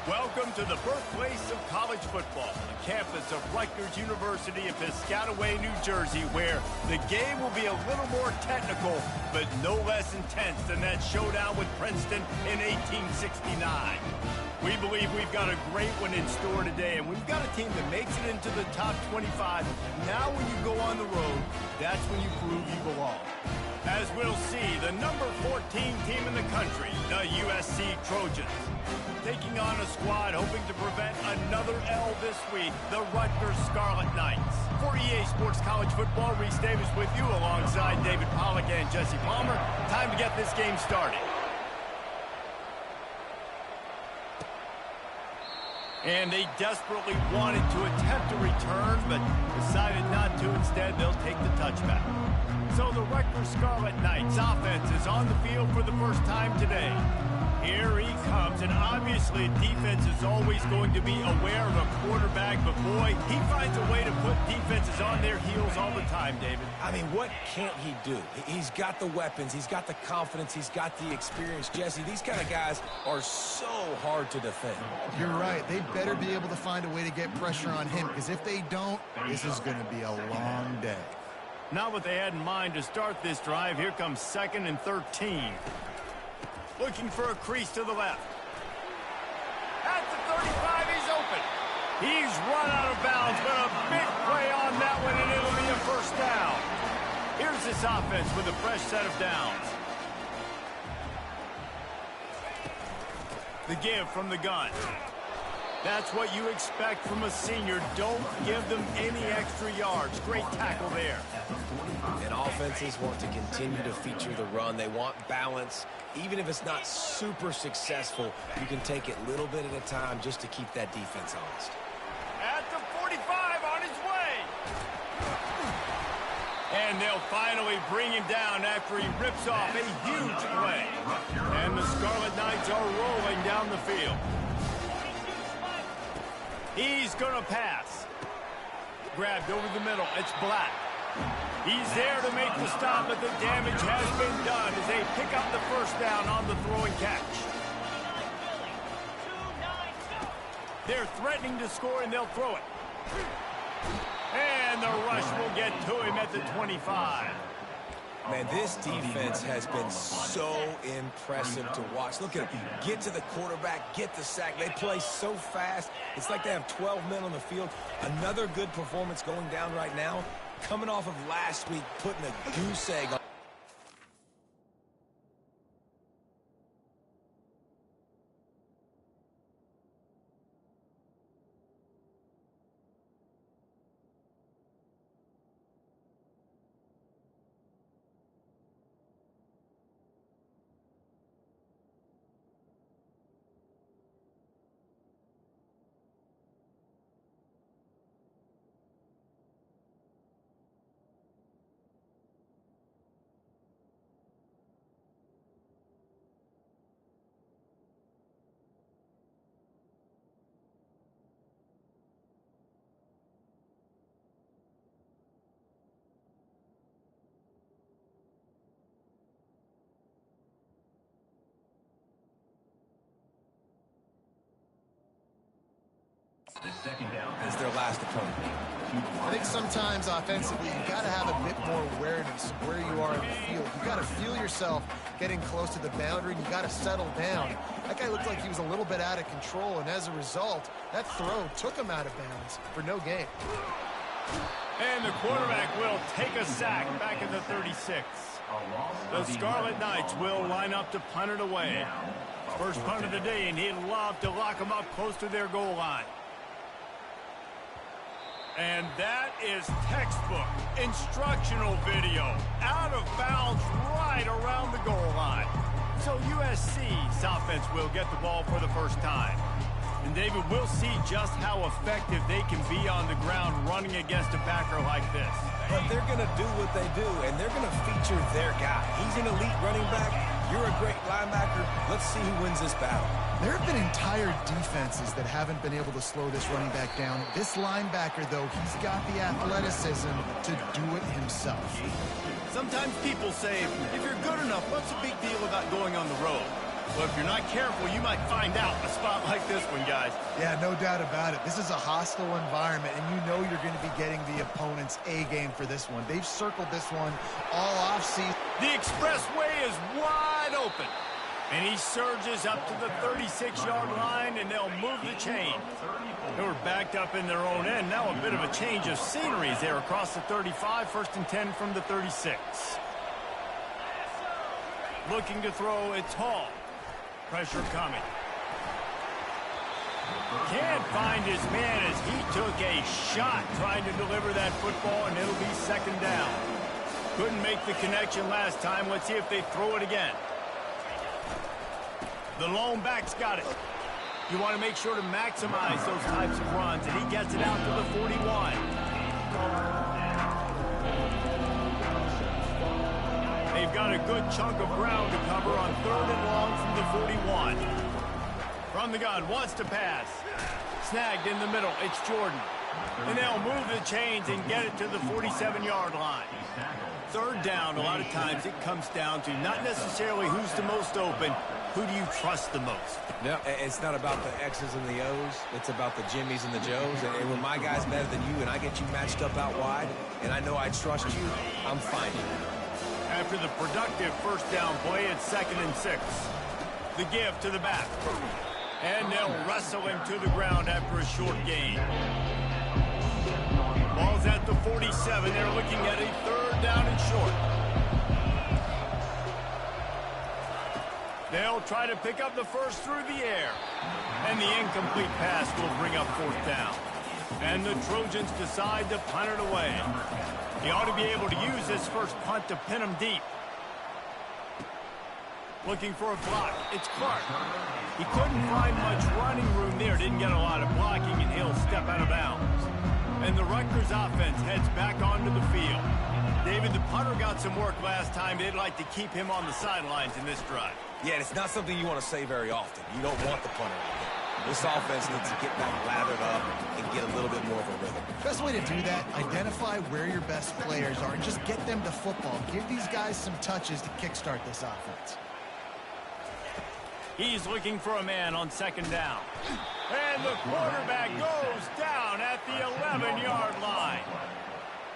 Welcome to the birthplace of college football, the campus of Rutgers University in Piscataway, New Jersey, where the game will be a little more technical, but no less intense than that showdown with Princeton in 1869. We believe we've got a great one in store today, and we've got a team that makes it into the top 25. Now when you go on the road, that's when you prove you belong. As we'll see, the number 14 team in the country, the USC Trojans, taking on a squad hoping to prevent another L this week, the Rutgers Scarlet Knights. For EA Sports College Football, Reese Davis with you alongside David Pollack and Jesse Palmer. Time to get this game started. And they desperately wanted to attempt a return, but decided not to. Instead, they'll take the touchback. So the Rutgers Scarlet Knights offense is on the field for the first time today. Here he comes, and obviously defense is always going to be aware of a quarterback, but boy, he finds a way to put defenses on their heels all the time, David. I mean, what can't he do? He's got the weapons, he's got the confidence, he's got the experience. Jesse, these kind of guys are so hard to defend. You're right. They better be able to find a way to get pressure on him, because if they don't, this is going to be a long day. Not what they had in mind to start this drive. Here comes 2nd and 13. Looking for a crease to the left. At the 35, he's open. He's run out of bounds, but a big play on that one, and it'll be a first down. Here's this offense with a fresh set of downs. The give from the gun. That's what you expect from a senior. Don't give them any extra yards. Great tackle there. And offenses want to continue to feature the run. They want balance. Even if it's not super successful, you can take it little bit at a time just to keep that defense honest. At the 45, on his way. And they'll finally bring him down after he rips off a huge play. And the Scarlet Knights are rolling down the field. He's going to pass. Grabbed over the middle. It's Black. He's there to make the stop, but the damage has been done as they pick up the first down on the throw and catch. They're threatening to score, and they'll throw it. And the rush will get to him at the 25. Man, this defense has been so impressive to watch. Look at them. Get to the quarterback, get the sack. They play so fast. It's like they have 12 men on the field. Another good performance going down right now. Coming off of last week, putting a goose egg on. Second down As their last opponent. I think sometimes offensively, you got to have a bit more awareness of where you are in the field. You got to feel yourself getting close to the boundary, and you got to settle down. That guy looked like he was a little bit out of control, and as a result, that throw took him out of bounds for no gain. And the quarterback will take a sack back at the 36. The Scarlet Knights will line up to punt it away. First punt of the day, and he'd love to lock them up close to their goal line. And that is textbook instructional video. Out of bounds right around the goal line. So USC's offense will get the ball for the first time. And David, we'll see just how effective they can be on the ground running against a backer like this. But they're going to do what they do, and they're going to feature their guy. He's an elite running back. You're a great linebacker. Let's see who wins this battle. There have been entire defenses that haven't been able to slow this running back down. This linebacker, though, he's got the athleticism to do it himself. Sometimes people say, if you're good enough, what's the big deal about going on the road? Well, if you're not careful, you might find out a spot like this one, guys. Yeah, no doubt about it. This is a hostile environment, and you know you're going to be getting the opponent's A game for this one. They've circled this one all offseason. The expressway is wide open. And he surges up to the 36-yard line, and they'll move the chain. They were backed up in their own end. Now a bit of a change of scenery as they're across the 35, 1st and 10 from the 36. Looking to throw, it's Hall. Pressure coming. Can't find his man as he took a shot trying to deliver that football, and it'll be 2nd down. Couldn't make the connection last time. Let's see if they throw it again. The lone back's got it. You want to make sure to maximize those types of runs, and he gets it out to the 41. They've got a good chunk of ground to cover on 3rd and long from the 41. From the gun, wants to pass. Snagged in the middle, it's Jordan. And they'll move the chains and get it to the 47-yard line. 3rd down, a lot of times it comes down to not necessarily who's the most open, who do you trust the most? No, it's not about the X's and the O's. It's about the Jimmys and the Joes. And when my guy's better than you and I get you matched up out wide, and I know I trust you, I'm finding you. After the productive 1st down play, it's 2nd and 6. The give to the back. And they'll wrestle him to the ground after a short gain. Ball's at the 47. They're looking at a 3rd down and short. They'll try to pick up the first through the air. And the incomplete pass will bring up 4th down. And the Trojans decide to punt it away. He ought to be able to use this first punt to pin him deep. Looking for a block. It's Clark. He couldn't find much running room there. Didn't get a lot of blocking, and he'll step out of bounds. And the Rutgers offense heads back onto the field. David, the punter got some work last time. They'd like to keep him on the sidelines in this drive. Yeah, it's not something you want to say very often. You don't want the punter out there. This offense needs to get back lathered up and get a little bit more of a rhythm. Best way to do that, identify where your best players are and just get them to football. Give these guys some touches to kickstart this offense. He's looking for a man on 2nd down. And the quarterback goes down at the 11-yard line.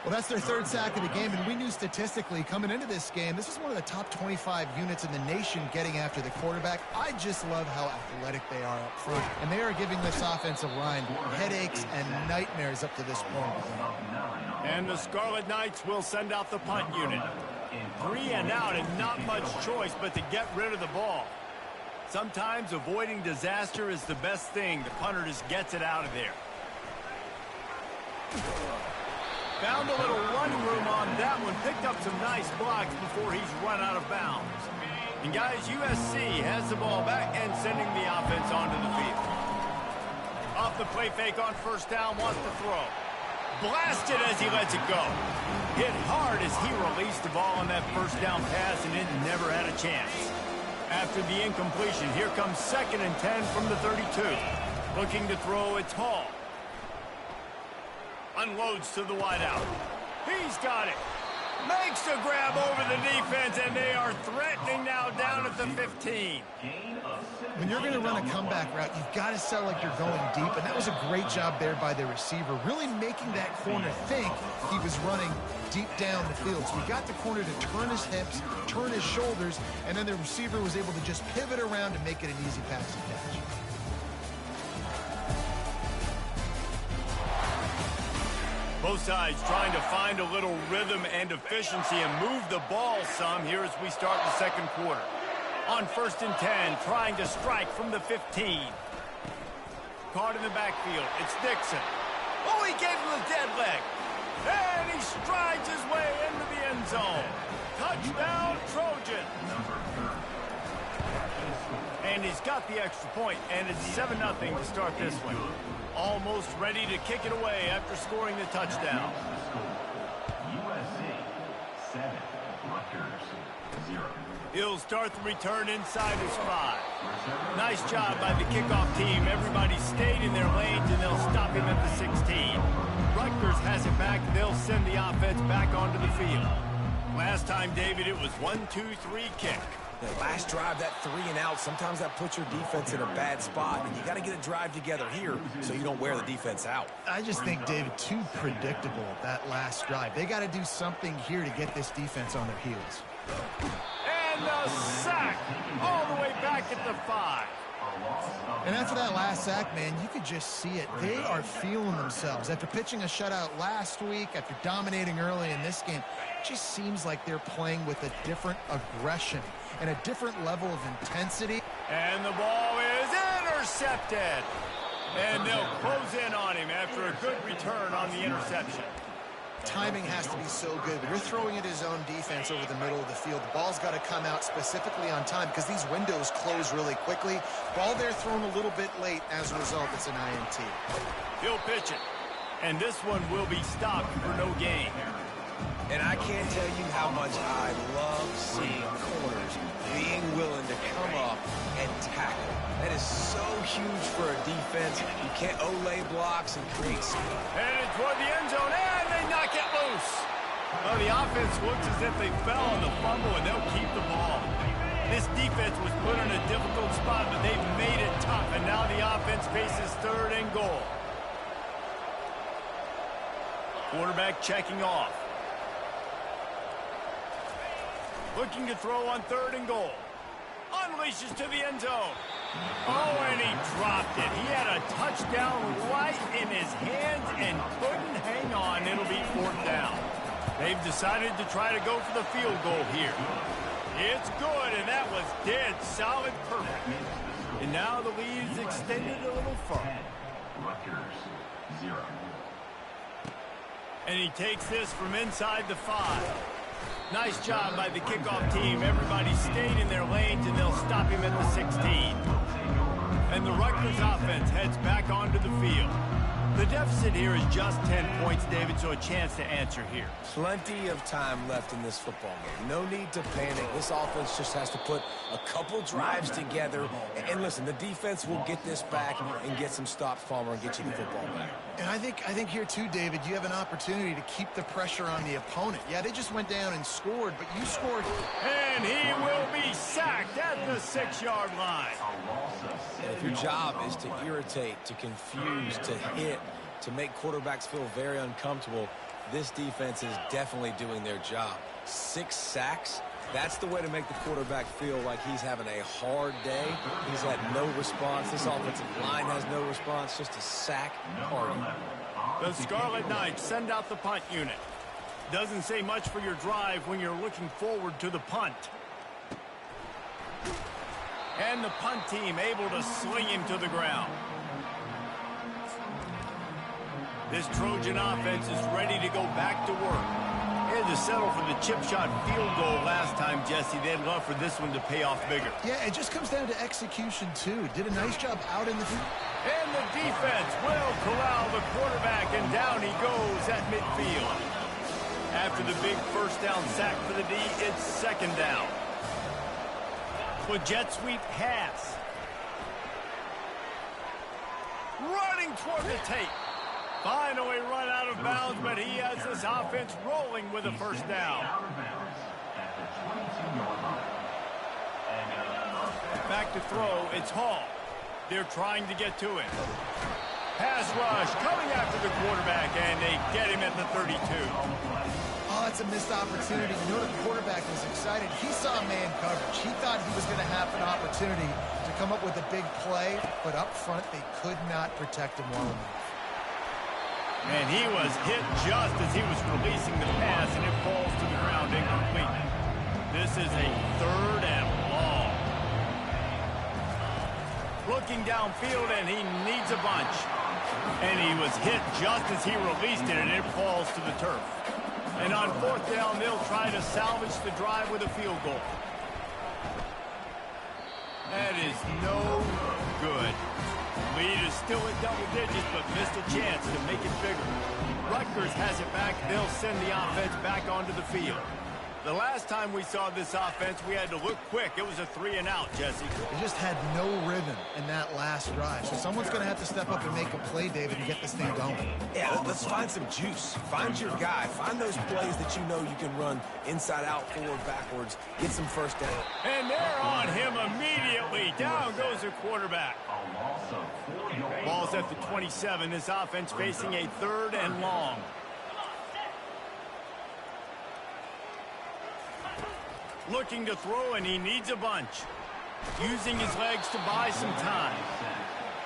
Well, that's their 3rd sack of the game, and we knew statistically coming into this game, this is one of the top 25 units in the nation getting after the quarterback. I just love how athletic they are up front, and they are giving this offensive line headaches and nightmares up to this point. And the Scarlet Knights will send out the punt unit. 3 and out, and not much choice but to get rid of the ball. Sometimes avoiding disaster is the best thing. The punter just gets it out of there. Found a little running room on that one. Picked up some nice blocks before he's run out of bounds. And guys, USC has the ball back and sending the offense onto the field. Off the play fake on 1st down, wants to throw. Blasted as he lets it go. Hit hard as he released the ball on that 1st down pass, and it never had a chance. After the incompletion, here comes 2nd and 10 from the 32. Looking to throw, it's Hall. Unloads to the wideout. He's got it. Makes a grab over the defense, and they are threatening now down at the 15. When you're going to run a comeback route, you've got to sell like you're going deep, and that was a great job there by the receiver, really making that corner think he was running deep down the field. So he got the corner to turn his hips, turn his shoulders, and then the receiver was able to just pivot around and make it an easy pass and catch. Both sides trying to find a little rhythm and efficiency and move the ball some here as we start the 2nd quarter. On 1st and 10, trying to strike from the 15. Caught in the backfield. It's Dixon. Oh, he gave him the dead leg. And he strides his way into the end zone. Touchdown, Trojan. And he's got the extra point, and it's 7-0 to start this one. Almost ready to kick it away after scoring the touchdown. USC 7, Rutgers 0. He'll start the return inside his 5. Nice job by the kickoff team. Everybody stayed in their lanes, and they'll stop him at the 16. Rutgers has it back. They'll send the offense back onto the field. Last time, David, it was 1-2-3 kick. The last drive, that 3 and out, sometimes that puts your defense in a bad spot, and you got to get a drive together here so you don't wear the defense out. I just think, David, too predictable, that last drive. They got to do something here to get this defense on their heels. And the sack all the way back at the 5. And after that last sack, man, you could just see it. They are feeling themselves. After pitching a shutout last week, after dominating early in this game, it just seems like they're playing with a different aggression and a different level of intensity. And the ball is intercepted. And they'll close in on him after a good return on the interception. Timing has to be so good. When you're throwing at his own defense over the middle of the field, the ball's got to come out specifically on time because these windows close really quickly. Ball there thrown a little bit late. As a result, it's an INT. He'll pitch it. And this one will be stopped for no gain. And I can't tell you how much I love seeing corners being willing to come up and tackle. That is so huge for a defense. You can't Olay blocks and create speed. Headed toward the end zone, and they knock it loose. Well, the offense looks as if they fell on the fumble, and they'll keep the ball. This defense was put in a difficult spot, but they've made it tough, and now the offense faces 3rd and goal. Quarterback checking off. Looking to throw on 3rd and goal. Unleashes to the end zone. Oh, and he dropped it. He had a touchdown right in his hands and couldn't hang on. It'll be 4th down. They've decided to try to go for the field goal here. It's good, and that was dead solid perfect. And now the lead is extended a little further. Rutgers, 0. And he takes this from inside the 5. Nice job by the kickoff team. Everybody stayed in their lanes, and they'll stop him at the 16. And the Rutgers offense heads back onto the field. The deficit here is just 10 points, David, so a chance to answer here. Plenty of time left in this football game. No need to panic. This offense just has to put a couple drives together. And listen, the defense will get this back and get some stops, Palmer, and get you the football back. And I think here too, David, you have an opportunity to keep the pressure on the opponent. Yeah, they just went down and scored, but you scored. And he will be sacked at the 6-yard line. And if your job is to irritate, to confuse, to hit, to make quarterbacks feel very uncomfortable, this defense is definitely doing their job. 6 sacks, that's the way to make the quarterback feel like he's having a hard day. He's had no response. This offensive line has no response, just a sack party. The Scarlet Knights send out the punt unit. Doesn't say much for your drive when you're looking forward to the punt. And the punt team able to sling him to the ground. This Trojan offense is ready to go back to work. They had to settle for the chip shot field goal last time, Jesse. They'd love for this one to pay off bigger. Yeah, it just comes down to execution, too. Did a nice job out in the field. And the defense will corral the quarterback, and down he goes at midfield. After the big 1st down sack for the D, it's 2nd down. With jet sweep pass. Running toward the tape. Finally run out of bounds, but he has this offense rolling with a 1st down. Back to throw, it's Hall. They're trying to get to it. Pass rush coming after the quarterback, and they get him at the 32. Oh, that's a missed opportunity. You know, the quarterback was excited. He saw man coverage. He thought he was going to have an opportunity to come up with a big play, but up front, they could not protect him well enough. And he was hit just as he was releasing the pass, and it falls to the ground incomplete. This is a 3rd and long. Looking downfield, and he needs a bunch. And he was hit just as he released it, and it falls to the turf. And on 4th down, they'll try to salvage the drive with a field goal. That is no good. Lead is still at double digits, but missed a chance to make it bigger. Rutgers has it back. They'll send the offense back onto the field. The last time we saw this offense, we had to look quick. It was a 3-and-out, Jesse. They just had no rhythm in that last drive. So someone's going to have to step up and make a play, David, and get this thing going. Yeah, let's find some juice. Find your guy. Find those plays that you know you can run inside out, forward, backwards. Get some first down. And they're on him immediately. Down goes the quarterback. Ball's at the 27. This offense facing a 3rd and long. Looking to throw, and he needs a bunch. Using his legs to buy some time.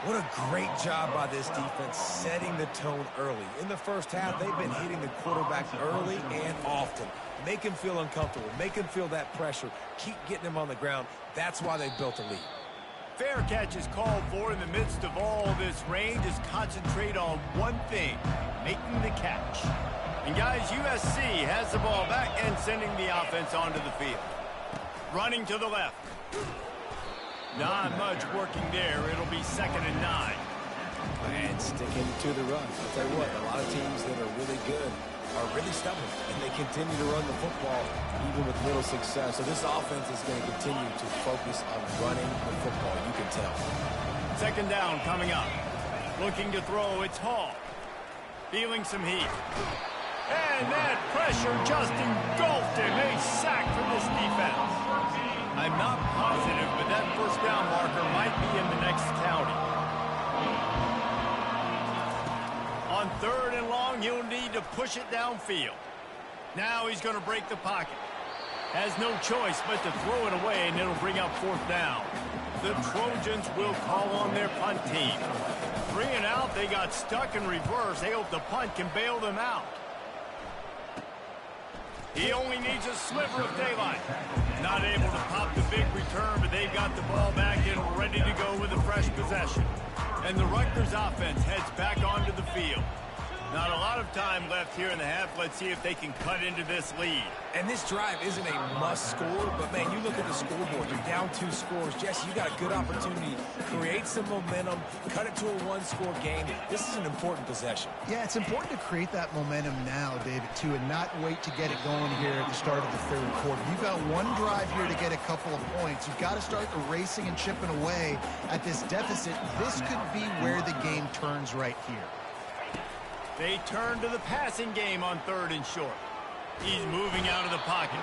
What a great job by this defense setting the tone early. In the first half, they've been hitting the quarterback early and often. Make him feel uncomfortable. Make him feel that pressure. Keep getting him on the ground. That's why they built a lead. Fair catch is called for. In the midst of all this rain, just concentrate on one thing, making the catch. And guys, USC has the ball back and sending the offense onto the field. Running to the left. Not much working there. It'll be 2nd and 9. And sticking to the run. I'll tell you what, a lot of teams that are really good are really stubborn, and they continue to run the football even with little success. So this offense is going to continue to focus on running the football. You can tell. 2nd down coming up. Looking to throw. It's Hall. Feeling some heat. And that pressure just engulfed him. A sack for this defense. I'm not positive, but that 1st down marker might be in the next county. On 3rd and long, he'll need to push it downfield. Now he's going to break the pocket. Has no choice but to throw it away, and it'll bring up 4th down. The Trojans will call on their punt team. 3-and-out, they got stuck in reverse. They hope the punt can bail them out. He only needs a sliver of daylight. Not able to pop the big return, but they've got the ball back and ready to go with a fresh possession. And the Rutgers offense heads back onto the field. Not a lot of time left here in the half. Let's see if they can cut into this lead. And this drive isn't a must score, but man, you look at the scoreboard, you're down 2 scores. Jesse, you got a good opportunity. Create some momentum, cut it to a 1-score game. This is an important possession. Yeah, it's important to create that momentum now, David, too, and not wait to get it going here at the start of the 3rd quarter. You've got one drive here to get a couple of points. You've got to start erasing and chipping away at this deficit. This could be where the game turns right here. They turn to the passing game on 3rd and short. He's moving out of the pocket.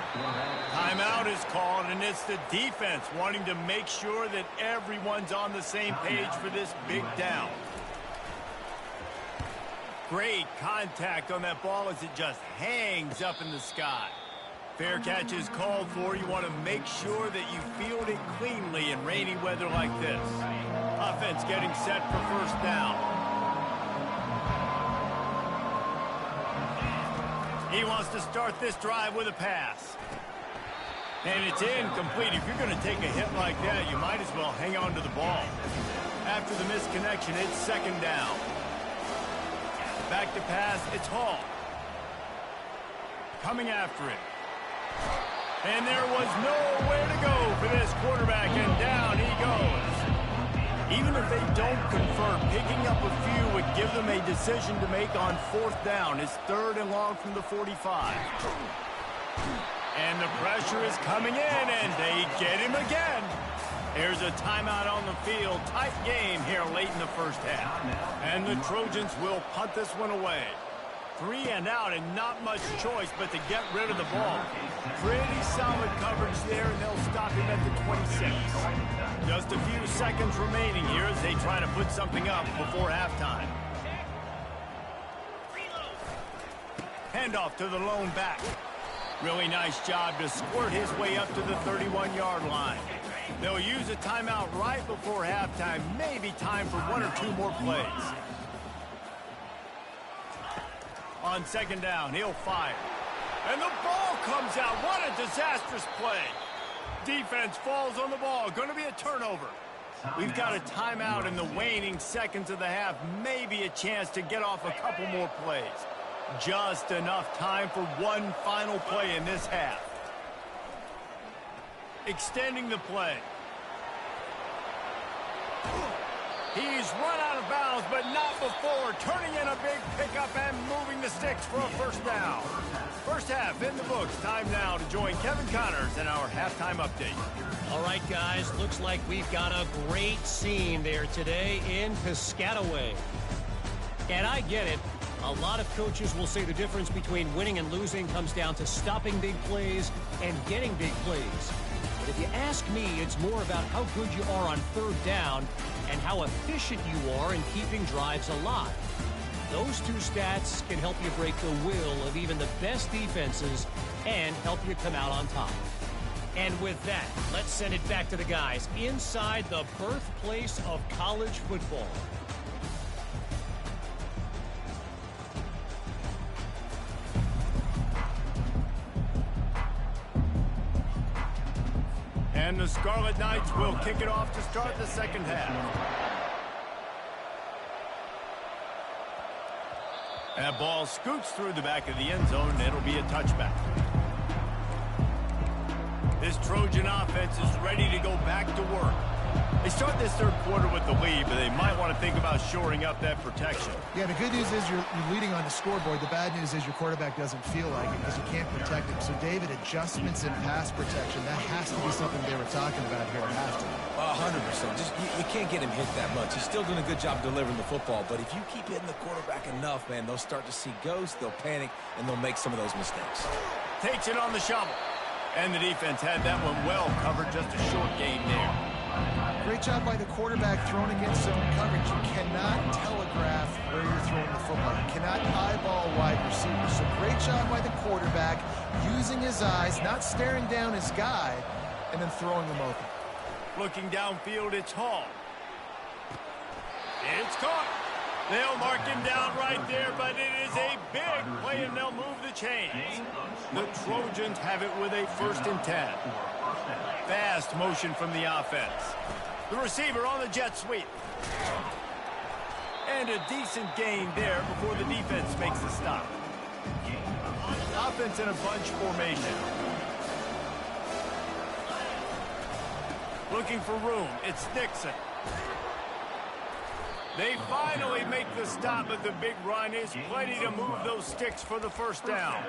Timeout is called, and it's the defense wanting to make sure that everyone's on the same page for this big down. Great contact on that ball as it just hangs up in the sky. Fair catch is called for. You want to make sure that you field it cleanly in rainy weather like this. Offense getting set for 1st down. He wants to start this drive with a pass. And it's incomplete. If you're going to take a hit like that, you might as well hang on to the ball. After the misconnection, it's 2nd down. Back to pass, it's Hall. Coming after it. And there was nowhere to go for this quarterback, and down he goes. Even if they don't convert, picking up a few would give them a decision to make on 4th down. It's 3rd and long from the 45. And the pressure is coming in, and they get him again. There's a timeout on the field. Tight game here late in the 1st half. And the Trojans will punt this one away. 3-and-out and not much choice but to get rid of the ball. Pretty solid coverage there, and they'll stop him at the 26. Just a few seconds remaining here as they try to put something up before halftime. Handoff to the lone back. Really nice job to squirt his way up to the 31-yard line. They'll use a timeout right before halftime. Maybe time for 1 or 2 more plays. On 2nd down, he'll fire. And the ball comes out. What a disastrous play. Defense falls on the ball. Going to be a turnover. We've got a timeout in the waning seconds of the half. Maybe a chance to get off a couple more plays. Just enough time for one final play in this half. Extending the play. He's run out of bounds, but but not before. Turning in a big pickup and moving the sticks for a first down. First half in the books. Time now to join Kevin Connors in our halftime update. All right, guys, looks like we've got a great scene there today in Piscataway. And I get it. A lot of coaches will say the difference between winning and losing comes down to stopping big plays and getting big plays. But if you ask me, it's more about how good you are on third down and how efficient you are in keeping drives alive. Those two stats can help you break the will of even the best defenses and help you come out on top. And with that, let's send it back to the guys inside the birthplace of college football. And the Scarlet Knights will kick it off to start the second half. That ball scoots through the back of the end zone, and it'll be a touchback. This Trojan offense is ready to go back to work. They start this third quarter with the lead, but they might want to think about shoring up that protection. Yeah, the good news is you're leading on the scoreboard. The bad news is your quarterback doesn't feel like it because you can't protect him. So, David, adjustments in pass protection, that has to be something they were talking about here at halftime. 100%. Just you can't get him hit that much. He's still doing a good job delivering the football, but if you keep hitting the quarterback enough, man, they'll start to see ghosts, they'll panic, and they'll make some of those mistakes. Takes it on the shovel. And the defense had that one well covered, just a short gain there. Great job by the quarterback thrown against zone coverage. You cannot telegraph where you're throwing the football. You cannot eyeball wide receivers. So great job by the quarterback using his eyes, not staring down his guy, and then throwing him open. Looking downfield, it's Hall. It's caught. They'll mark him down right there, but it is a big play, and they'll move the chains. The Trojans have it with a 1st and 10. Fast motion from the offense. The receiver on the jet sweep. And a decent gain there before the defense makes the stop. Offense in a bunch formation. Looking for room. It's Nixon. They finally make the stop, but the big run is plenty to move those sticks for the first down.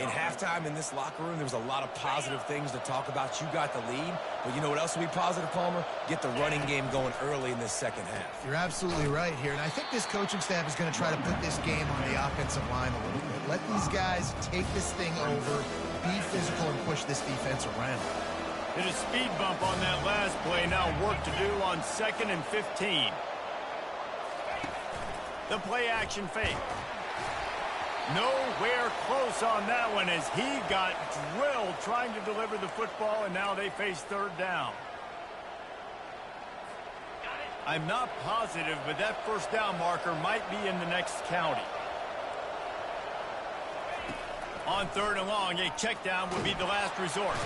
In halftime in this locker room, there was a lot of positive things to talk about. You got the lead, but you know what else will be positive, Palmer? Get the running game going early in this second half. You're absolutely right here, and I think this coaching staff is going to try to put this game on the offensive line a little bit. Let these guys take this thing over, be physical, and push this defense around. Hit a speed bump on that last play. Now work to do on 2nd and 15. The play action fake. Nowhere close on that one as he got drilled trying to deliver the football, and now they face third down. I'm not positive, but that first down marker might be in the next county. On 3rd and long, a check down would be the last resort.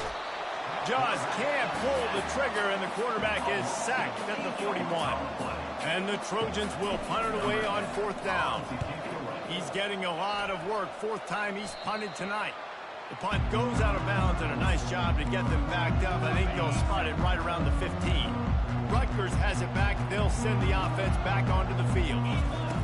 Just can't pull the trigger, and the quarterback is sacked at the 41. And the Trojans will punt it away on 4th down. He's getting a lot of work. 4th time he's punted tonight. The punt goes out of bounds, and a nice job to get them backed up. I think they'll spot it right around the 15. Rutgers has it back. They'll send the offense back onto the field.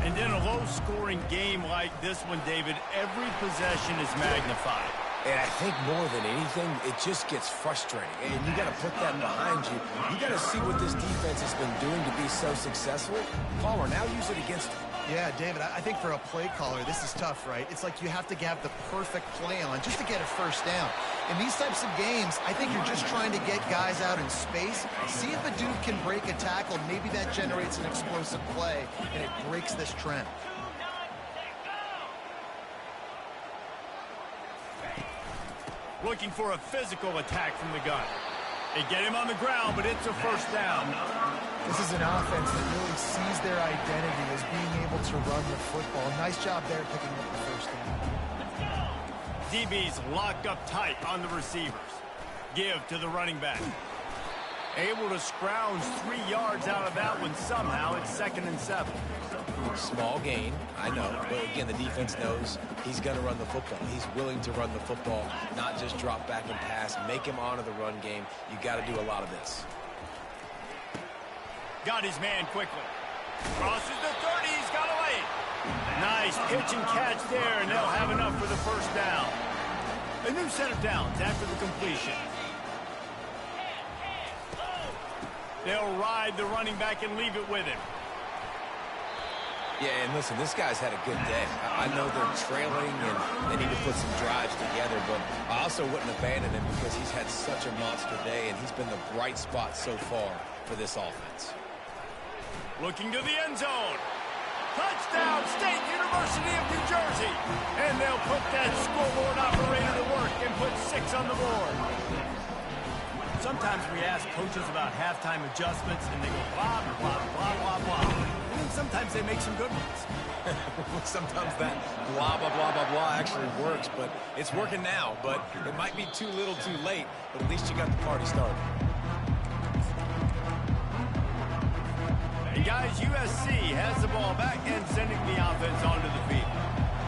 And in a low-scoring game like this one, David, every possession is magnified. And I think more than anything, it just gets frustrating. And you got to put that behind you. You got to see what this defense has been doing to be so successful. Palmer, now use it against them. Yeah, David, I think for a play caller, this is tough, right? It's like you have to have the perfect play on just to get a first down. In these types of games, I think you're just trying to get guys out in space, see if a dude can break a tackle. Maybe that generates an explosive play, and it breaks this trend. Looking for a physical attack from the gun. They get him on the ground, but it's a first down. This is an offense that really sees their identity as being able to run the football. Nice job there picking up the first down. DB's locked up tight on the receivers. Give to the running back. Able to scrounge 3 yards out of that one somehow. It's 2nd and 7. Small gain, I know, but again, the defense knows he's going to run the football. He's willing to run the football, not just drop back and pass, make him honor the run game. You got to do a lot of this. Got his man quickly. Crosses the 30. Nice pitch and catch there, and they'll have enough for the first down. A new set of downs after the completion. They'll ride the running back and leave it with him. Yeah, and listen, this guy's had a good day. I know they're trailing and they need to put some drives together, but I also wouldn't abandon him because he's had such a monster day, and he's been the bright spot so far for this offense. Looking to the end zone. Touchdown, State University of New Jersey. And they'll put that scoreboard operator to work and put 6 on the board. Sometimes we ask coaches about halftime adjustments, and they go blah, blah, blah, blah, blah. And then sometimes they make some good ones. Sometimes that blah, blah, blah, blah, blah actually works, but it's working now. But it might be too little too late, but at least you got the party started. And guys, USC has the ball back and sending the offense onto the field.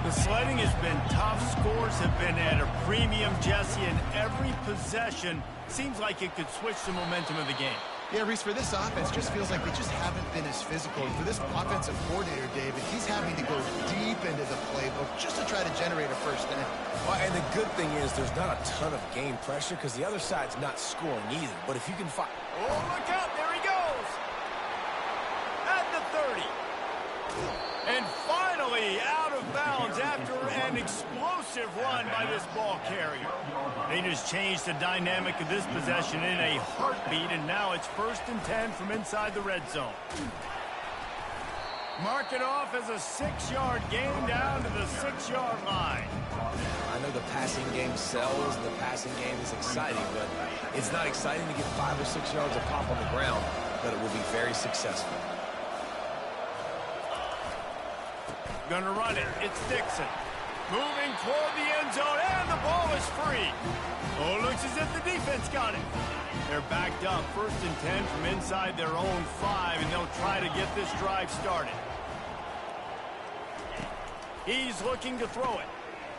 The sledding has been tough. Scores have been at a premium, Jesse, and every possession seems like it could switch the momentum of the game. Yeah, Reese, for this offense, just feels like they just haven't been as physical. And for this offensive coordinator, David, he's having to go deep into the playbook just to try to generate a first down. Well, and the good thing is there's not a ton of game pressure because the other side's not scoring either. But if you can find... Oh, look out. There he goes. At the 30. And finally out of bounds after an explosive run by this ball carrier. They just changed the dynamic of this possession in a heartbeat, and now it's 1st and 10 from inside the red zone. Mark it off as a 6-yard gain down to the 6-yard line. I know the passing game sells and the passing game is exciting, but it's not exciting to get 5 or 6 yards of pop on the ground, but it will be very successful. Gonna run it. It's Dixon. Moving toward the end zone, and the ball is free. Oh, looks as if the defense got it. They're backed up, 1st and 10 from inside their own 5, and they'll try to get this drive started. He's looking to throw it.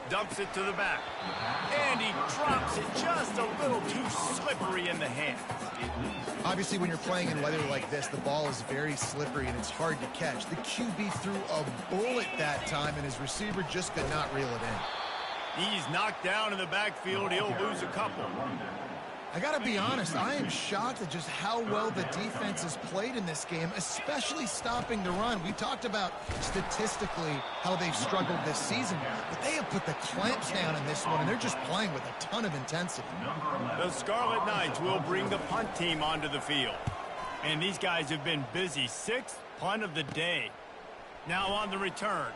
Dumps it to the back. And he drops it just a little too slippery in the hand. Obviously, when you're playing in weather like this, the ball is very slippery and it's hard to catch. The QB threw a bullet that time, and his receiver just could not reel it in. He's knocked down in the backfield. He'll lose a couple. I got to be honest, I am shocked at just how well the defense has played in this game, especially stopping the run. We talked about statistically how they've struggled this season, but they have put the clamps down in this one, and they're just playing with a ton of intensity. The Scarlet Knights will bring the punt team onto the field. And these guys have been busy. 6th punt of the day. Now on the return.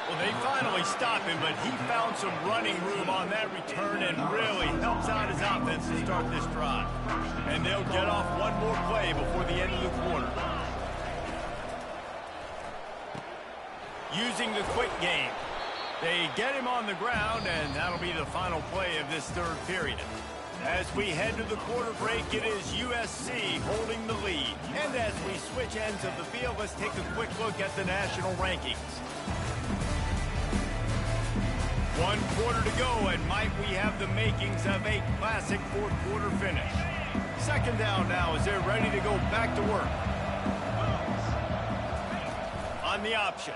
Well, they finally stop him, but he found some running room on that return and really helps out his offense to start this drive. And they'll get off one more play before the end of the quarter. Using the quick game. They get him on the ground, and that'll be the final play of this 3rd period. As we head to the quarter break, it is USC holding the lead. And as we switch ends of the field, let's take a quick look at the national rankings. 1 quarter to go, and might we have the makings of a classic 4th quarter finish. 2nd down now as they're ready to go back to work. On the option.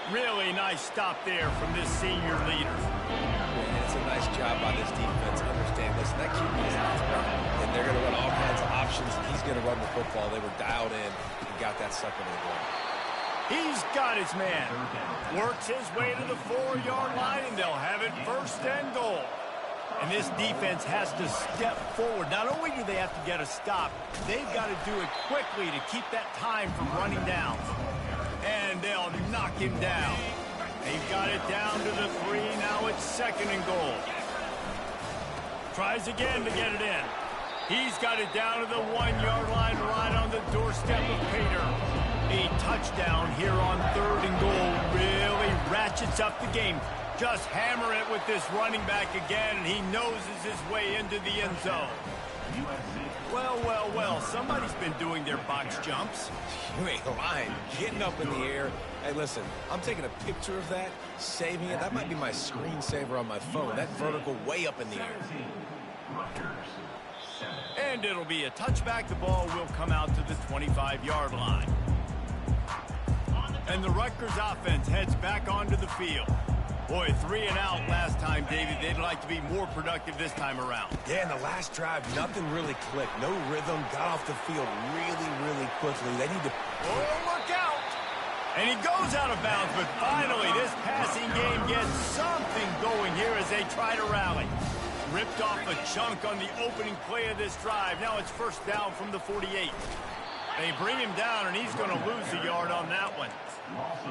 Really nice stop there from this senior leader. And it's a nice job by this defense. Understand, listen, that QB is not running, and they're going to run all kinds of options, and he's going to run the football. They were dialed in and got that sucker to the ball. He's got his man. Works his way to the 4-yard line, and they'll have it 1st and goal. And this defense has to step forward. Not only do they have to get a stop, they've got to do it quickly to keep that time from running down. And they'll knock him down. They've got it down to the 3. Now it's 2nd and goal. Tries again to get it in. He's got it down to the 1-yard line right on the doorstep of Pater. A touchdown here on 3rd and goal really ratchets up the game. Just hammer it with this running back again, and he noses his way into the end zone. Well, well, well, somebody's been doing their box jumps. You ain't lying. Getting up in the air. Hey, listen, I'm taking a picture of that, saving it. That might be my screensaver on my phone. That vertical way up in the air. Rutgers 7. And it'll be a touchback. The ball will come out to the 25-yard line. And the Rutgers offense heads back onto the field. Boy, 3 and out last time, David. They'd like to be more productive this time around. Yeah, in the last drive, nothing really clicked. No rhythm, got off the field really, really quickly. They need to... Oh, look out! And he goes out of bounds, but finally this passing game gets something going here as they try to rally. Ripped off a chunk on the opening play of this drive. Now it's first down from the 48. They bring him down, and he's going to lose a yard on that one.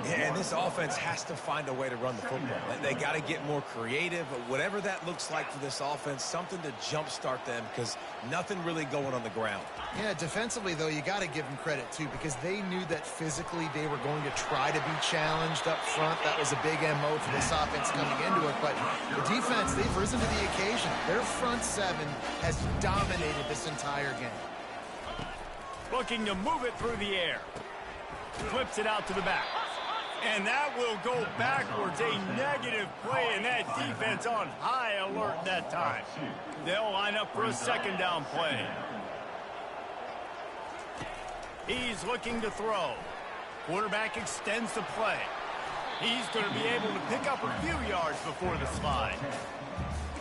Yeah, and this offense has to find a way to run the football. They got to get more creative. Whatever that looks like for this offense, something to jumpstart them because nothing really going on the ground. Yeah, defensively, though, you got to give them credit, too, because they knew that physically they were going to try to be challenged up front. That was a big MO for this offense coming into it. But the defense, they've risen to the occasion. Their front seven has dominated this entire game. Looking to move it through the air. Flips it out to the back. And that will go backwards. A negative play, and that defense on high alert that time. They'll line up for a second down play. He's looking to throw. Quarterback extends the play. He's going to be able to pick up a few yards before the slide.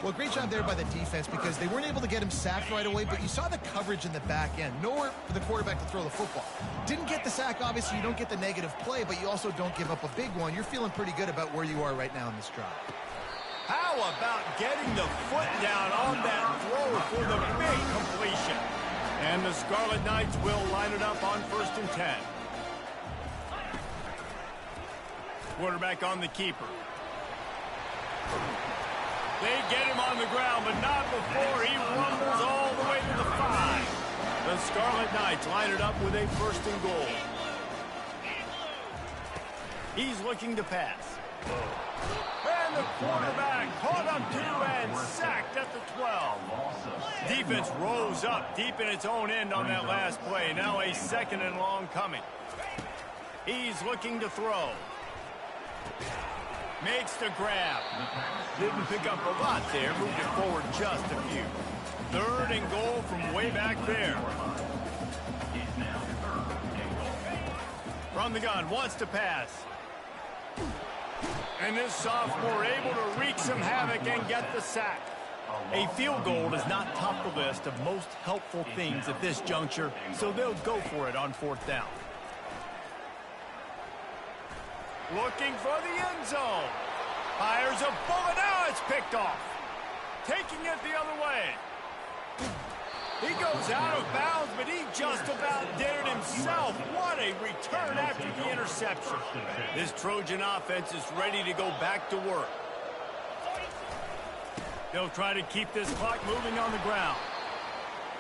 Well, great job there by the defense because they weren't able to get him sacked right away, but you saw the coverage in the back end. Nowhere for the quarterback to throw the football. Didn't get the sack, obviously. You don't get the negative play, but you also don't give up a big one. You're feeling pretty good about where you are right now in this drive. How about getting the foot down on that throw for the big completion? And the Scarlet Knights will line it up on 1st and 10. Quarterback on the keeper. They get him on the ground, but not before he rumbles all the way to the 5. The Scarlet Knights line it up with a 1st and goal. He's looking to pass. And the quarterback caught up to and sacked at the 12. Defense rose up deep in its own end on that last play. Now a 2nd and long coming. He's looking to throw. Makes the grab. Didn't pick up a lot there. Moved it forward just a few. 3rd and goal from way back there. From the gun, wants to pass. And this sophomore able to wreak some havoc and get the sack. A field goal is not top the list of most helpful things at this juncture, so they'll go for it on 4th down. Looking for the end zone. Fires a bullet. Now it's picked off. Taking it the other way. He goes out of bounds, but he just about did it himself. What a return after the interception. This Trojan offense is ready to go back to work. They'll try to keep this clock moving on the ground.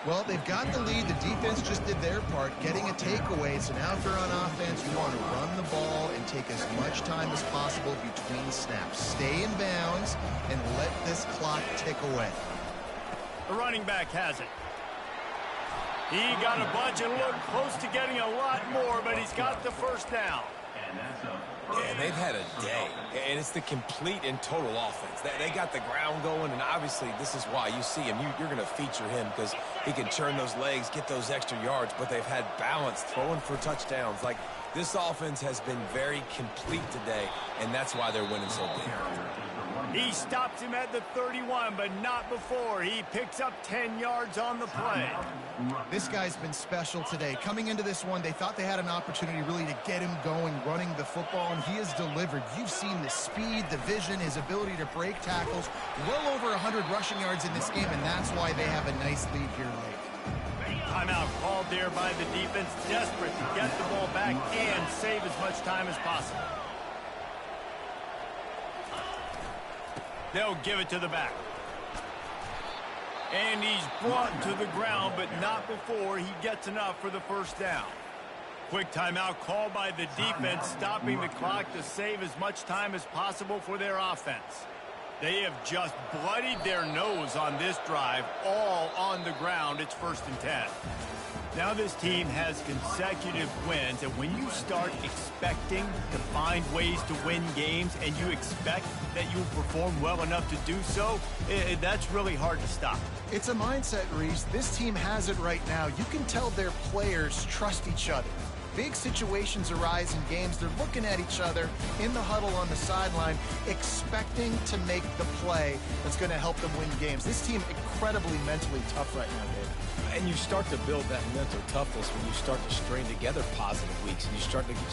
Well, they've got the lead. The defense just did their part, getting a takeaway. So now if they're on offense, you want to run the ball and take as much time as possible between snaps. Stay in bounds and let this clock tick away. The running back has it. He got a bunch and looked close to getting a lot more, but he's got the 1st down. Yeah, they've had a day, and it's the complete and total offense. They got the ground going, and obviously this is why you see him. You're going to feature him because he can turn those legs, get those extra yards, but they've had balance, throwing for touchdowns. Like, this offense has been very complete today, and that's why they're winning so big. He stops him at the 31, but not before. He picks up 10 yards on the play. This guy's been special today. Coming into this one, they thought they had an opportunity really to get him going, running the football, and he has delivered. You've seen the speed, the vision, his ability to break tackles. Well over 100 rushing yards in this game, and that's why they have a nice lead here late. Timeout called there by the defense, desperate to get the ball back and save as much time as possible. They'll give it to the back. And he's brought to the ground, but not before he gets enough for the 1st down. Quick timeout called by the defense, stopping the clock to save as much time as possible for their offense. They have just bloodied their nose on this drive, all on the ground. It's 1st and 10. Now this team has consecutive wins, and when you start expecting to find ways to win games and you expect that you'll perform well enough to do so, that's really hard to stop. It's a mindset, Reese. This team has it right now. You can tell their players trust each other. Big situations arise in games. They're looking at each other in the huddle on the sideline, expecting to make the play that's going to help them win games. This team incredibly mentally tough right now, Dave. And you start to build that mental toughness when you start to string together positive weeks and you start to string